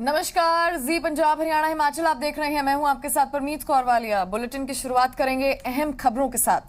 नमस्कार, जी पंजाब हरियाणा हिमाचल आप देख रहे हैं। मैं हूं आपके साथ परमीत कौर वालिया। बुलेटिन की शुरुआत करेंगे अहम खबरों के साथ।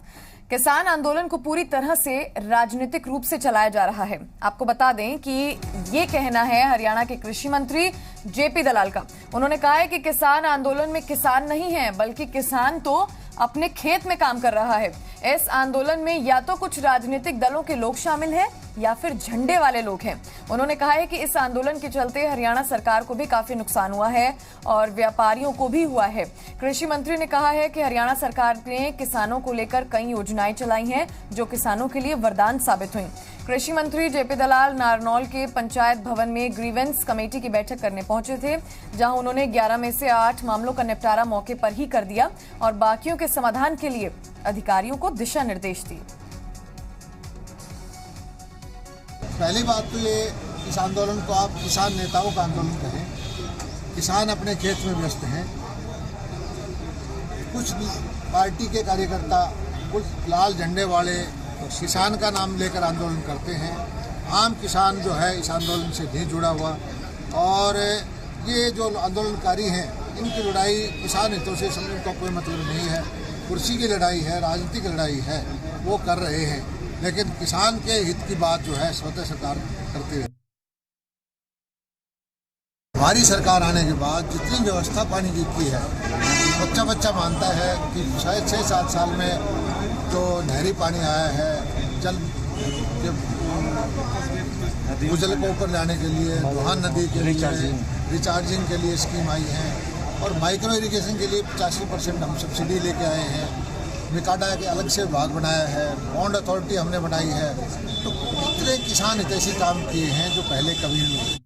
किसान आंदोलन को पूरी तरह से राजनीतिक रूप से चलाया जा रहा है। आपको बता दें कि ये कहना है हरियाणा के कृषि मंत्री जेपी दलाल का। उन्होंने कहा है कि किसान आंदोलन में किसान नहीं है, बल्कि किसान तो अपने खेत में काम कर रहा है। इस आंदोलन में या तो कुछ राजनीतिक दलों के लोग शामिल हैं या फिर झंडे वाले लोग हैं। उन्होंने कहा है कि इस आंदोलन के चलते हरियाणा सरकार को भी काफी नुकसान हुआ है और व्यापारियों को भी हुआ है। कृषि मंत्री ने कहा है कि हरियाणा सरकार ने किसानों को लेकर कई योजनाएं चलाई हैं जो किसानों के लिए वरदान साबित हुई। कृषि मंत्री जेपी दलाल नारनौल के पंचायत भवन में ग्रीवेंस कमेटी की बैठक करने पहुंचे थे, जहां उन्होंने 11 में से 8 मामलों का निपटारा मौके पर ही कर दिया और बाकियों के समाधान के लिए अधिकारियों को दिशा निर्देश दिए। पहली बात तो ये, इस आंदोलन को आप किसान नेताओं का आंदोलन कहें। किसान अपने खेत में व्यस्त हैं। कुछ पार्टी के कार्यकर्ता, कुछ लाल झंडे वाले किसान का नाम लेकर आंदोलन करते हैं। आम किसान जो है इस आंदोलन से नहीं जुड़ा हुआ, और ये जो आंदोलनकारी हैं इनकी लड़ाई किसान हितों से समझने का कोई मतलब नहीं है। कुर्सी की लड़ाई है, राजनीतिक लड़ाई है, वो कर रहे हैं, लेकिन किसान के हित की बात जो है स्वतः सरकार करती है। हमारी सरकार आने के बाद जितनी व्यवस्था पानी की है, बच्चा मानता है कि शायद 6-7 साल में जो नहरी पानी आया है, भूजल को ऊपर लाने के लिए, दोहान नदी के लिए रिचार्जिंग के लिए स्कीम आई है, और माइक्रो इरिगेशन के लिए 85% हम सब्सिडी लेके आए हैं। मिकाडा के अलग से विभाग बनाया है, बॉन्ड अथॉरिटी हमने बनाई है। तो इतने किसान हितैषी काम किए हैं जो पहले कभी नहीं हुए।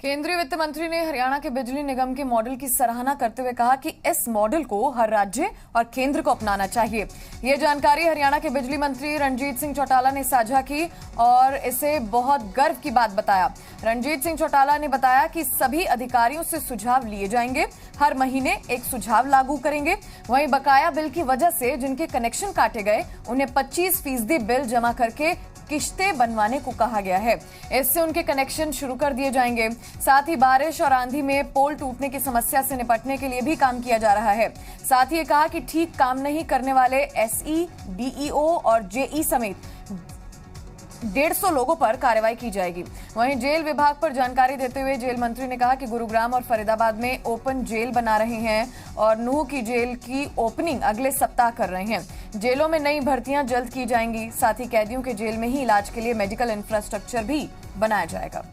केंद्रीय वित्त मंत्री ने हरियाणा के बिजली निगम के मॉडल की सराहना करते हुए कहा कि इस मॉडल को हर राज्य और केंद्र को अपनाना चाहिए। ये जानकारी हरियाणा के बिजली मंत्री रणजीत सिंह चौटाला ने साझा की और इसे बहुत गर्व की बात बताया। रणजीत सिंह चौटाला ने बताया कि सभी अधिकारियों से सुझाव लिए जाएंगे, हर महीने एक सुझाव लागू करेंगे। वहीं बकाया बिल की वजह से जिनके कनेक्शन काटे गए, उन्हें 25% बिल जमा करके किश्तें बनवाने को कहा गया है। इससे उनके कनेक्शन शुरू कर दिए जाएंगे। साथ ही बारिश और आंधी में पोल टूटने की समस्या से निपटने के लिए भी काम किया जा रहा है। साथ ही ये कहा कि ठीक काम नहीं करने वाले एसई, डीईओ और जेई समेत 150 लोगों पर कार्रवाई की जाएगी। वहीं जेल विभाग पर जानकारी देते हुए जेल मंत्री ने कहा कि गुरुग्राम और फरीदाबाद में ओपन जेल बना रहे हैं और नूह की जेल की ओपनिंग अगले सप्ताह कर रहे हैं। जेलों में नई भर्तियां जल्द की जाएंगी। साथ ही कैदियों के जेल में ही इलाज के लिए मेडिकल इंफ्रास्ट्रक्चर भी बनाया जाएगा।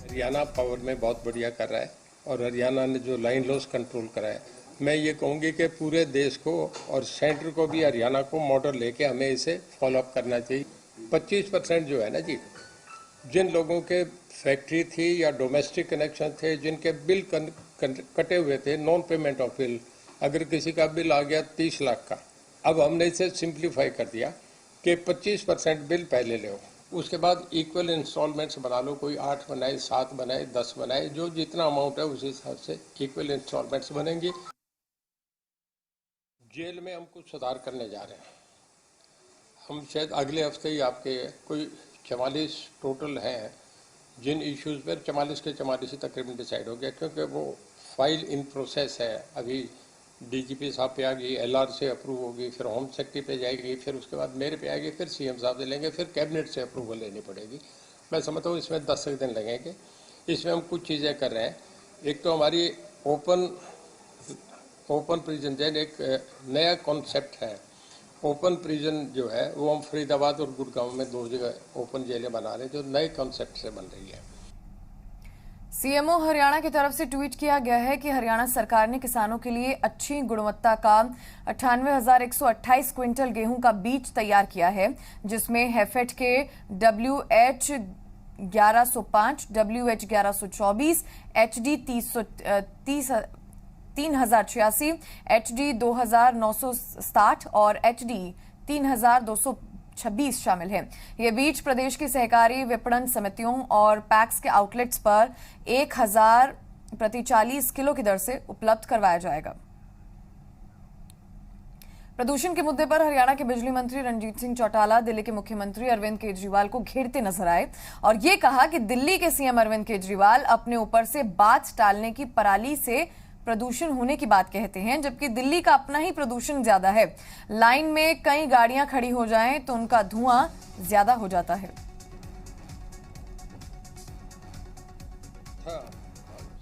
हरियाणा पावर में बहुत बढ़िया कर रहा है, और हरियाणा ने जो लाइन लॉस कंट्रोल करा है, मैं ये कहूँगी कि पूरे देश को और सेंटर को भी हरियाणा को मॉडल लेके हमें इसे फॉलोअप करना चाहिए। 25% जो है ना जी, जिन लोगों के फैक्ट्री थी या डोमेस्टिक कनेक्शन थे, जिनके बिल कटे हुए थे, नॉन पेमेंट ऑफ बिल, अगर किसी का बिल आ गया 30 लाख का, अब हमने इसे सिंप्लीफाई कर दिया कि 25% बिल पहले ले, उसके बाद इक्वल इंस्टॉलमेंट्स बना लो। कोई 8 बनाए, 7 बनाए, 10 बनाए, जो जितना अमाउंट है उस हिसाब से इक्वल इंस्टॉलमेंट्स बनेंगी। जेल में हम कुछ सुधार करने जा रहे हैं। हम शायद अगले हफ्ते ही आपके कोई 44 टोटल हैं जिन इश्यूज पर 44 के 44 ही तकरीबन डिसाइड हो गया, क्योंकि वो फाइल इन प्रोसेस है। अभी डीजीपी साहब पे आ गई, एलआर से अप्रूव होगी, फिर होम सेक्रेटरी पे जाएगी, फिर उसके बाद मेरे पे आएगी, फिर सीएम साहब से लेंगे, फिर कैबिनेट से अप्रूवल लेनी पड़ेगी। मैं समझता हूँ इसमें 10 दिन लगेंगे। इसमें हम कुछ चीज़ें कर रहे हैं। एक तो हमारी ओपन प्रिजन जैन एक नया कॉन्सेप्ट है। ओपन प्रिजन जो है वो हम फरीदाबाद और गुड़गांव में 2 जगह ओपन जेलें बना रहे हैं, जो नए कॉन्सेप्ट से बन रही है। सीएमओ हरियाणा की तरफ से ट्वीट किया गया है कि हरियाणा सरकार ने किसानों के लिए अच्छी गुणवत्ता का 98,128 क्विंटल गेहूं का बीज तैयार किया है, जिसमें हैफेड के WH 1105, WH 1124, HD 3086, HD 2960 और HD 3226 शामिल है। ये बीज प्रदेश की सहकारी विपणन समितियों और पैक्स के आउटलेट्स पर 1000 प्रति 40 किलो की दर से उपलब्ध करवाया जाएगा। प्रदूषण के मुद्दे पर हरियाणा के बिजली मंत्री रणजीत सिंह चौटाला दिल्ली के मुख्यमंत्री अरविंद केजरीवाल को घेरते नजर आए और ये कहा कि दिल्ली के सीएम अरविंद केजरीवाल अपने ऊपर से बात टालने की पराली से प्रदूषण होने की बात कहते हैं, जबकि दिल्ली का अपना ही प्रदूषण ज्यादा है। लाइन में कई गाड़ियां खड़ी हो जाएं तो उनका धुआं ज्यादा हो जाता है।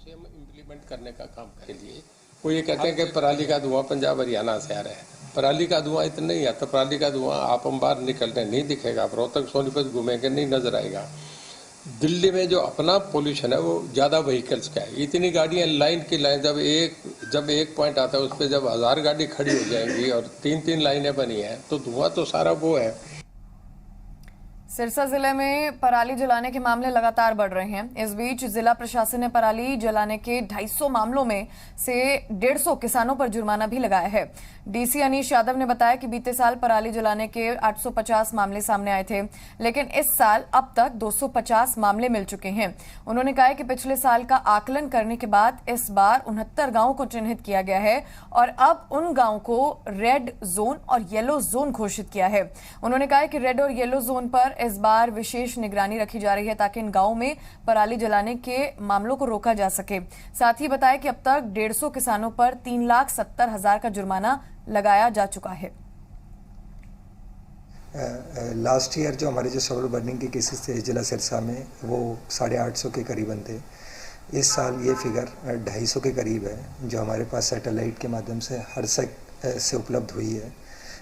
इम्प्लीमेंट करने का काम के लिए वो ये कहते हैं कि पराली का धुआं पंजाब हरियाणा से आ रहा है। पराली का धुआं इतना नहीं आता। पराली का धुआं आप हम बाहर निकलने नहीं दिखेगा, आप रोहतक सोनीपत घूमेंगे नहीं नजर आएगा। दिल्ली में जो अपना पोल्यूशन है वो ज्यादा व्हीकल्स का है। इतनी गाड़ियां लाइन की लाइन, जब एक पॉइंट आता है उस पर जब 1000 गाड़ी खड़ी हो जाएंगी और 3-3 लाइनें बनी हैं तो धुआं तो सारा वो है। सिरसा जिले में पराली जलाने के मामले लगातार बढ़ रहे हैं। इस बीच जिला प्रशासन ने पराली जलाने के 250 मामलों में से 150 किसानों पर जुर्माना भी लगाया है। डीसी अनीश यादव ने बताया कि बीते साल पराली जलाने के 850 मामले सामने आए थे, लेकिन इस साल अब तक 250 मामले मिल चुके हैं। उन्होंने कहा कि पिछले साल का आकलन करने के बाद इस बार 69 गांवों को चिन्हित किया गया है और अब उन गांवों को रेड जोन और येलो जोन घोषित किया है। उन्होंने कहा कि रेड और येलो जोन पर इस बार विशेष निगरानी रखी जा रही है ताकि इन गांवों में पराली जलाने के मामलों को रोका जा सके। साथ ही बताया कि अब तक 150 किसानों पर 3,70,000 का जुर्माना लगाया जा चुका है। लास्ट ईयर जो हमारे जो सॉइल बर्निंग के केसेस थे जिला सिरसा में वो 850 के करीबन थे। इस साल ये फिगर 250 के करीब है जो हमारे पास सैटेलाइट के माध्यम से हर से उपलब्ध हुई है।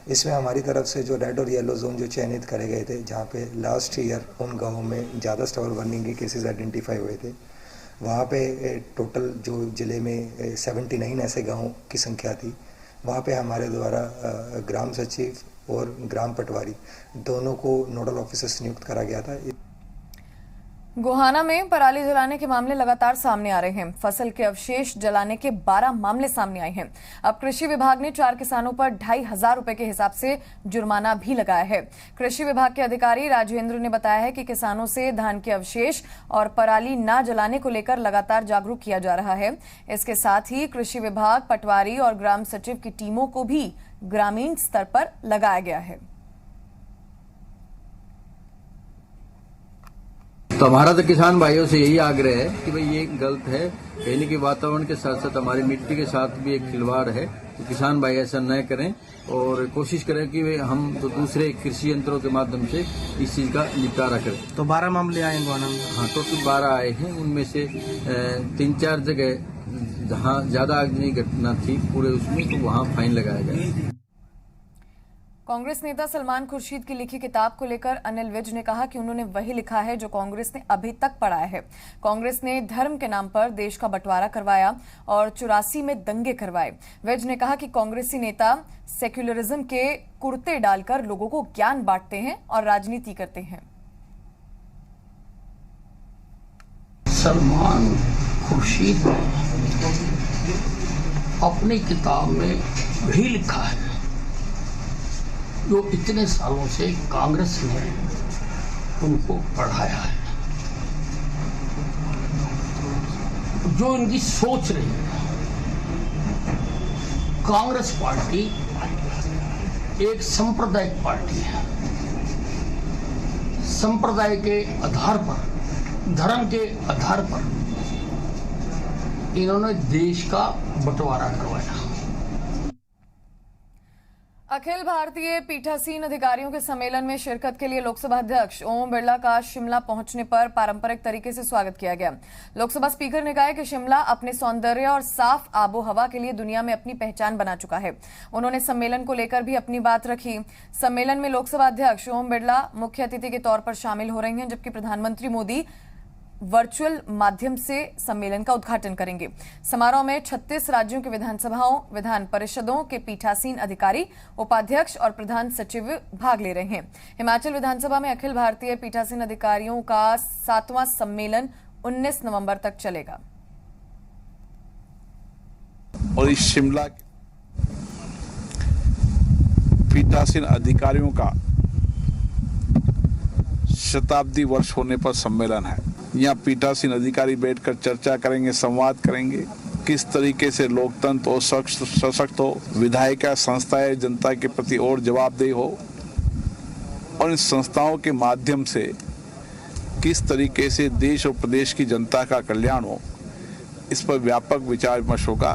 इसमें हमारी तरफ से जो रेड और येलो जोन जो चयनित करे गए थे, जहाँ पे लास्ट ईयर उन गाँवों में ज़्यादा सॉइल बर्निंग के केसेस आइडेंटिफाई हुए थे, वहाँ पे टोटल जो ज़िले में 79 ऐसे गाँव की संख्या थी। वहाँ पे हमारे द्वारा ग्राम सचिव और ग्राम पटवारी दोनों को नोडल ऑफिसर्स नियुक्त करा गया था। गोहाना में पराली जलाने के मामले लगातार सामने आ रहे हैं। फसल के अवशेष जलाने के 12 मामले सामने आए हैं। अब कृषि विभाग ने 4 किसानों पर 2,500 रुपए के हिसाब से जुर्माना भी लगाया है। कृषि विभाग के अधिकारी राजेंद्र ने बताया है कि किसानों से धान के अवशेष और पराली न जलाने को लेकर लगातार जागरूक किया जा रहा है। इसके साथ ही कृषि विभाग, पटवारी और ग्राम सचिव की टीमों को भी ग्रामीण स्तर पर लगाया गया है। तो हमारा तो किसान भाइयों से यही आग्रह है कि भाई ये गलत है। पहले के वातावरण के साथ साथ हमारी मिट्टी के साथ भी एक खिलवाड़ है, तो किसान भाई ऐसा न करें और कोशिश करें कि हम तो दूसरे कृषि यंत्रों के माध्यम से इस चीज का निपटारा करें। तो 12 मामले आए गोहाना में? हाँ, टोटल 12 आए हैं। उनमें से 3-4 जगह जहाँ ज्यादा आगजनी घटना थी पूरे उसमें, तो वहाँ फाइन लगाया गया। कांग्रेस नेता सलमान खुर्शीद की लिखी किताब को लेकर अनिल विज ने कहा कि उन्होंने वही लिखा है जो कांग्रेस ने अभी तक पढ़ाया है। कांग्रेस ने धर्म के नाम पर देश का बंटवारा करवाया और 84 में दंगे करवाए। विज ने कहा कि कांग्रेसी नेता सेक्युलरिज्म के कुर्ते डालकर लोगों को ज्ञान बांटते हैं और राजनीति करते हैं। सलमान खुर्शीद ने अपनी किताब में भी लिखा है जो इतने सालों से कांग्रेस ने उनको पढ़ाया है। जो इनकी सोच रही है, कांग्रेस पार्टी एक सांप्रदायिक पार्टी है। संप्रदाय के आधार पर, धर्म के आधार पर इन्होंने देश का बंटवारा करवाया। अखिल भारतीय पीठासीन अधिकारियों के सम्मेलन में शिरकत के लिए लोकसभा अध्यक्ष ओम बिरला का शिमला पहुंचने पर पारंपरिक तरीके से स्वागत किया गया। लोकसभा स्पीकर ने कहा कि शिमला अपने सौंदर्य और साफ आबो हवा के लिए दुनिया में अपनी पहचान बना चुका है। उन्होंने सम्मेलन को लेकर भी अपनी बात रखी। सम्मेलन में लोकसभा अध्यक्ष ओम बिरला मुख्य अतिथि के तौर पर शामिल हो रहे हैं, जबकि प्रधानमंत्री मोदी वर्चुअल माध्यम से सम्मेलन का उद्घाटन करेंगे। समारोह में 36 राज्यों के विधानसभाओं, विधान परिषदों के पीठासीन अधिकारी, उपाध्यक्ष और प्रधान सचिव भाग ले रहे हैं। हिमाचल विधानसभा में अखिल भारतीय पीठासीन अधिकारियों का 7वां सम्मेलन 19 नवंबर तक चलेगा। और इस शिमला पीठासीन अधिकारियों का शताब्दी वर्ष होने पर सम्मेलन है। यहाँ पीठासीन अधिकारी बैठकर चर्चा करेंगे, संवाद करेंगे किस तरीके से लोकतंत्र और सशक्त हो, विधायिका संस्थाएं जनता के प्रति और जवाबदेही हो और इन संस्थाओं के माध्यम से किस तरीके से देश और प्रदेश की जनता का कल्याण हो, इस पर व्यापक विचार विमर्श होगा।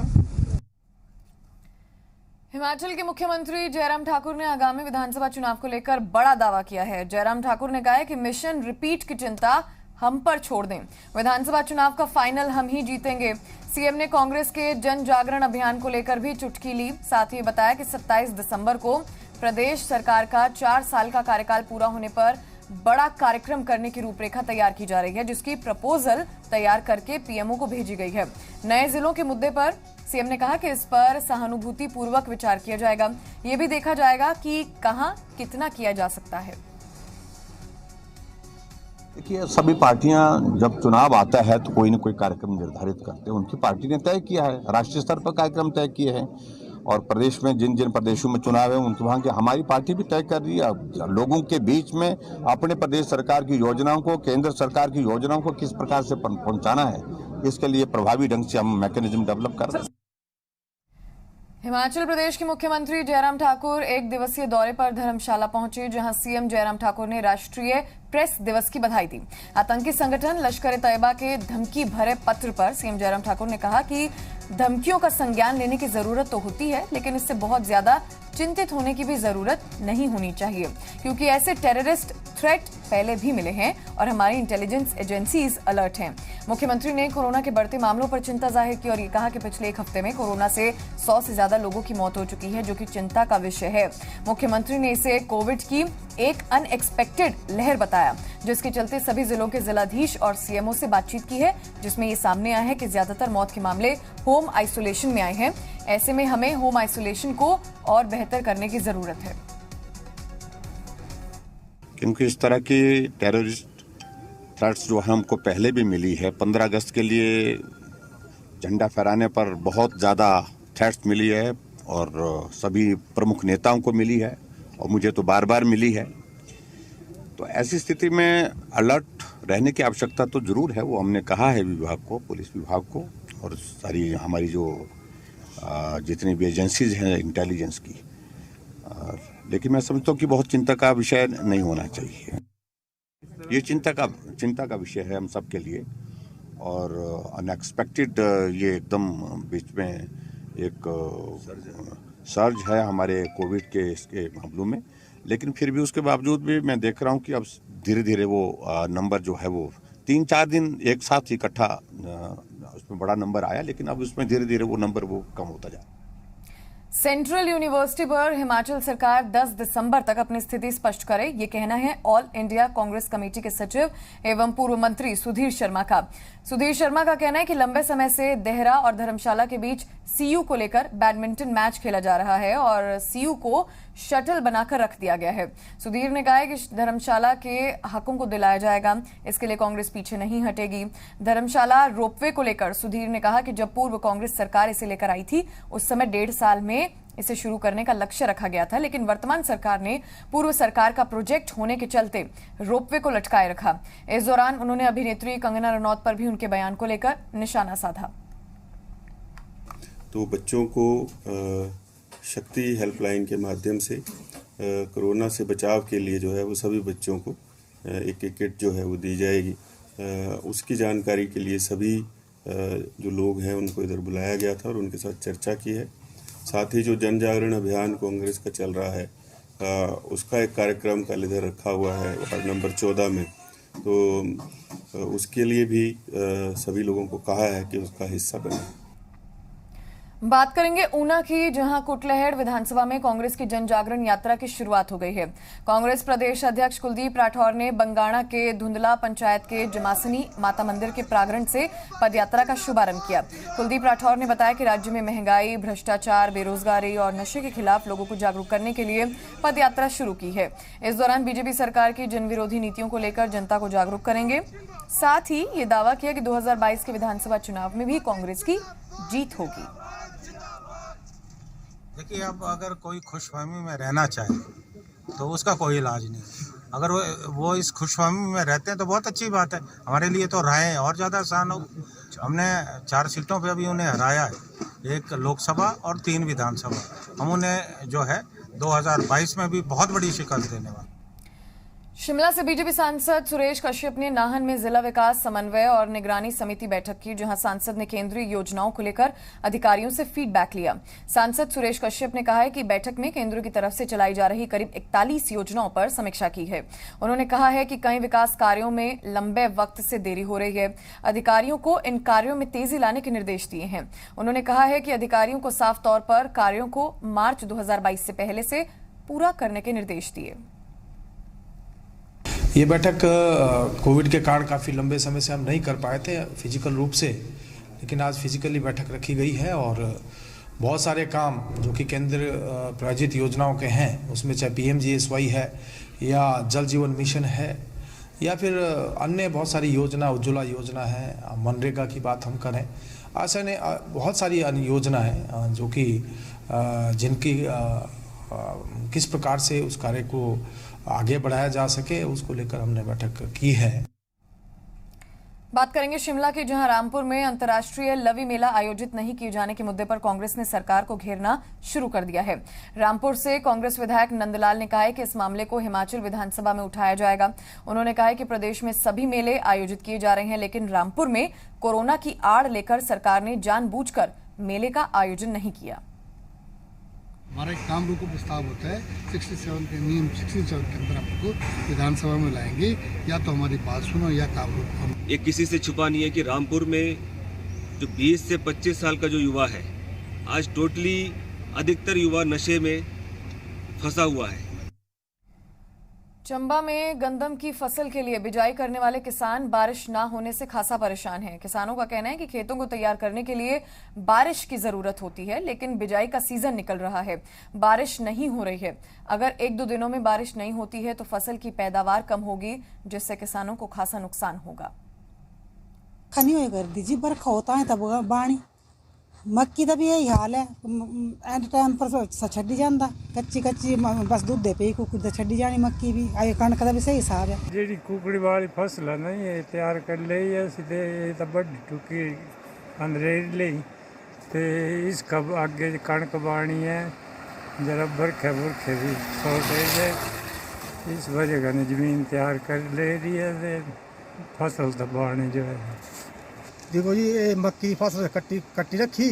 हिमाचल के मुख्यमंत्री जयराम ठाकुर ने आगामी विधानसभा चुनाव को लेकर बड़ा दावा किया है। जयराम ठाकुर ने कहा है कि मिशन रिपीट की चिंता हम पर छोड़ दें, विधानसभा चुनाव का फाइनल हम ही जीतेंगे। सीएम ने कांग्रेस के जन जागरण अभियान को लेकर भी चुटकी ली। साथ ही बताया कि 27 दिसंबर को प्रदेश सरकार का 4 साल का कार्यकाल पूरा होने पर बड़ा कार्यक्रम करने की रूपरेखा तैयार की जा रही है, जिसकी प्रपोजल तैयार करके पीएमओ को भेजी गई है। नए जिलों के मुद्दे पर सीएम ने कहा कि इस पर सहानुभूति पूर्वक विचार किया जाएगा। ये भी देखा जाएगा कि कहां कितना किया जा सकता है। देखिए, सभी पार्टियां जब चुनाव आता है तो कोई न कोई कार्यक्रम निर्धारित करते हैं। उनकी पार्टी ने तय किया है, राष्ट्रीय स्तर पर कार्यक्रम तय किए हैं और प्रदेश में जिन जिन प्रदेशों में चुनाव है उनके वहाँ के हमारी पार्टी भी तय कर रही है। अब लोगों के बीच में अपने प्रदेश सरकार की योजनाओं को, केंद्र सरकार की योजनाओं को किस प्रकार से पहुँचाना है, इसके लिए प्रभावी ढंग से हम मैकेनिज्म डेवलप कर रहे हैं। हिमाचल प्रदेश के मुख्यमंत्री जयराम ठाकुर एक दिवसीय दौरे पर धर्मशाला पहुंचे, जहां सीएम जयराम ठाकुर ने राष्ट्रीय प्रेस दिवस की बधाई दी। आतंकी संगठन लश्कर-ए-तैयबा के धमकी भरे पत्र पर सीएम जयराम ठाकुर ने कहा कि धमकियों का संज्ञान लेने की जरूरत तो होती है, लेकिन इससे बहुत ज्यादा चिंतित होने की भी जरूरत नहीं होनी चाहिए, क्योंकि ऐसे टेररिस्ट थ्रेट पहले भी मिले हैं और हमारी इंटेलिजेंस एजेंसीज अलर्ट हैं। मुख्यमंत्री ने कोरोना के बढ़ते मामलों पर चिंता जाहिर की और ये कहा कि पिछले एक हफ्ते में कोरोना से 100 से ज्यादा लोगों की मौत हो चुकी है, जो कि चिंता का विषय है। मुख्यमंत्री ने इसे कोविड की एक अनएक्सपेक्टेड लहर बताया, जिसके चलते सभी जिलों के जिलाधीश और सीएमओ से बातचीत की है, जिसमें ये सामने आया है कि ज्यादातर मौत के मामले होम आइसोलेशन में आए हैं। ऐसे में हमें होम आइसोलेशन को और बेहतर करने की जरूरत है, क्योंकि इस तरह की टेररिस्ट थ्रेट्स जो हमको पहले भी मिली है। 15 अगस्त के लिए झंडा फहराने पर बहुत ज़्यादा थ्रेट्स मिली है और सभी प्रमुख नेताओं को मिली है और मुझे तो बार बार मिली है। तो ऐसी स्थिति में अलर्ट रहने की आवश्यकता तो जरूर है। वो हमने कहा है विभाग को, पुलिस विभाग को और सारी हमारी जो जितनी भी एजेंसीज हैं इंटेलिजेंस की, लेकिन मैं समझता हूँ कि बहुत चिंता का विषय नहीं होना चाहिए। ये चिंता का विषय है हम सब के लिए और अनएक्सपेक्टेड ये एकदम बीच में एक सर्ज है हमारे कोविड के इसके मामलों में, लेकिन फिर भी उसके बावजूद भी मैं देख रहा हूँ कि अब धीरे धीरे वो नंबर जो है वो 3-4 दिन एक साथ इकट्ठा उसमें बड़ा नंबर आया, लेकिन अब उसमें धीरे धीरे वो नंबर वो कम होता जा रहा है। सेंट्रल यूनिवर्सिटी पर हिमाचल सरकार 10 दिसंबर तक अपनी स्थिति स्पष्ट करे, ये कहना है ऑल इंडिया कांग्रेस कमेटी के सचिव एवं पूर्व मंत्री सुधीर शर्मा का। सुधीर शर्मा का कहना है कि लंबे समय से देहरा और धर्मशाला के बीच सीयू को लेकर बैडमिंटन मैच खेला जा रहा है और सीयू को शटल बनाकर रख दिया गया है। सुधीर ने कहा है कि धर्मशाला के हकों को दिलाया जाएगा, इसके लिए कांग्रेस पीछे नहीं हटेगी। धर्मशाला रोपवे को लेकर सुधीर ने कहा कि जब पूर्व कांग्रेस सरकार इसे लेकर आई थी उस समय 1.5 साल में इसे शुरू करने का लक्ष्य रखा गया था, लेकिन वर्तमान सरकार ने पूर्व सरकार का प्रोजेक्ट होने के चलते रोपवे को लटकाए रखा। इस दौरान उन्होंने अभिनेत्री कंगना रनौत पर भी उनके बयान को लेकर निशाना साधा। तो बच्चों को शक्ति हेल्पलाइन के माध्यम से कोरोना से बचाव के लिए जो है वो सभी बच्चों को एक किट जो है वो दी जाएगी। उसकी जानकारी के लिए सभी जो लोग हैं उनको इधर बुलाया गया था और उनके साथ चर्चा की है। साथ ही जो जन जागरण अभियान कांग्रेस का चल रहा है उसका एक कार्यक्रम कल इधर रखा हुआ है वार्ड नंबर 14 में, तो उसके लिए भी सभी लोगों को कहा है कि उसका हिस्सा बने। बात करेंगे ऊना की, जहां कुटलैहड़ विधानसभा में कांग्रेस की जन जागरण यात्रा की शुरुआत हो गई है। कांग्रेस प्रदेश अध्यक्ष कुलदीप राठौर ने बंगाणा के धुंधला पंचायत के जमासनी माता मंदिर के प्रांगण से पदयात्रा का शुभारंभ किया। कुलदीप राठौर ने बताया कि राज्य में महंगाई, भ्रष्टाचार, बेरोजगारी और नशे के खिलाफ लोगों को जागरूक करने के लिए पदयात्रा शुरू की है। इस दौरान बीजेपी सरकार की जन विरोधी नीतियों को लेकर जनता को जागरूक करेंगे। साथ ही ये दावा किया कि 2022 के विधानसभा चुनाव में भी कांग्रेस की जीत होगी। देखिए, अब अगर कोई खुशफहमी में रहना चाहे तो उसका कोई इलाज नहीं। अगर वो इस खुशफहमी में रहते हैं तो बहुत अच्छी बात है। हमारे लिए तो राय और ज़्यादा आसान हो। हमने 4 सीटों पे अभी उन्हें हराया है, 1 लोकसभा और 3 विधानसभा। हम उन्हें जो है 2022 में भी बहुत बड़ी शिकस्त देने वाले। शिमला से बीजेपी सांसद सुरेश कश्यप ने नाहन में जिला विकास समन्वय और निगरानी समिति बैठक की, जहां सांसद ने केंद्रीय योजनाओं को लेकर अधिकारियों से फीडबैक लिया। सांसद सुरेश कश्यप ने कहा है कि बैठक में केंद्र की तरफ से चलाई जा रही करीब 41 योजनाओं पर समीक्षा की है। उन्होंने कहा है कि कई विकास कार्यों में लंबे वक्त से देरी हो रही है। अधिकारियों को इन कार्यों में तेजी लाने के निर्देश दिए हैं। उन्होंने कहा है कि अधिकारियों को साफ तौर पर कार्यों को मार्च 2022 से पहले से पूरा करने के निर्देश दिए। ये बैठक कोविड के कारण काफ़ी लंबे समय से हम नहीं कर पाए थे फिजिकल रूप से, लेकिन आज फिजिकली बैठक रखी गई है और बहुत सारे काम जो कि केंद्र प्रायोजित योजनाओं के हैं, उसमें चाहे PMGSY है या जल जीवन मिशन है या फिर अन्य बहुत सारी योजना, उज्ज्वला योजना है, मनरेगा की बात हम करें, ऐसे ने बहुत सारी अन्य योजना है जो कि जिनकी किस प्रकार से उस कार्य को आगे बढ़ाया जा सके, उसको लेकर हमने बैठक की है। बात करेंगे शिमला के, जहां रामपुर में अंतर्राष्ट्रीय लवी मेला आयोजित नहीं किए जाने के मुद्दे पर कांग्रेस ने सरकार को घेरना शुरू कर दिया है। रामपुर से कांग्रेस विधायक नंदलाल ने कहा है कि इस मामले को हिमाचल विधानसभा में उठाया जाएगा। उन्होंने कहा है कि प्रदेश में सभी मेले आयोजित किए जा रहे हैं, लेकिन रामपुर में कोरोना की आड़ लेकर सरकार ने जानबूझकर मेले का आयोजन नहीं किया। हमारा एक काम रोको प्रस्ताव होता है 67 के नियम 67 के अंदर आपको विधानसभा में लाएंगे, या तो हमारी बात सुनो या काम रोको। ये किसी से छुपा नहीं है कि रामपुर में जो 20 से 25 साल का जो युवा है, आज टोटली अधिकतर युवा नशे में फंसा हुआ है। चंबा में गंदम की फसल के लिए बिजाई करने वाले किसान बारिश न होने से खासा परेशान हैं। किसानों का कहना है कि खेतों को तैयार करने के लिए बारिश की जरूरत होती है, लेकिन बिजाई का सीजन निकल रहा है, बारिश नहीं हो रही है। अगर 1-2 दिनों में बारिश नहीं होती है तो फसल की पैदावार कम होगी, जिससे किसानों को खासा नुकसान होगा। खनी हो कर दीजिए, बरखा होता है तब बाणी मक्की का भी यही हाल है, एंड टाइम पर छड़ी जाता कच्ची बस दूध पे कुछ छड़ी जानी मक्की भी, आई कणक का भी सही हिसाब है। जी कुकड़ी वाली फसल नहीं है तैयार कर ली है सीधे बड़ी टुकी अंदर ली तो इसका आगे कणक बाणी है, जरा बरखे भी शॉर्टेज है, इस वजह का जमीन तैयार कर ले रही है, फसल तो बाणी जो है। देखो जी, ये मक्की फसल कट्टी रखी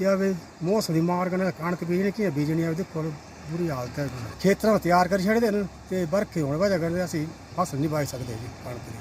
अब मौसम की मार कन्नै कणक बीजने की बीजनी है, देखो बुरी हालत है। खेतों तैयार कर छड़े ते बरखे होने वजह कन्नै असीं फसल नहीं बाई सकते जी कणक दी।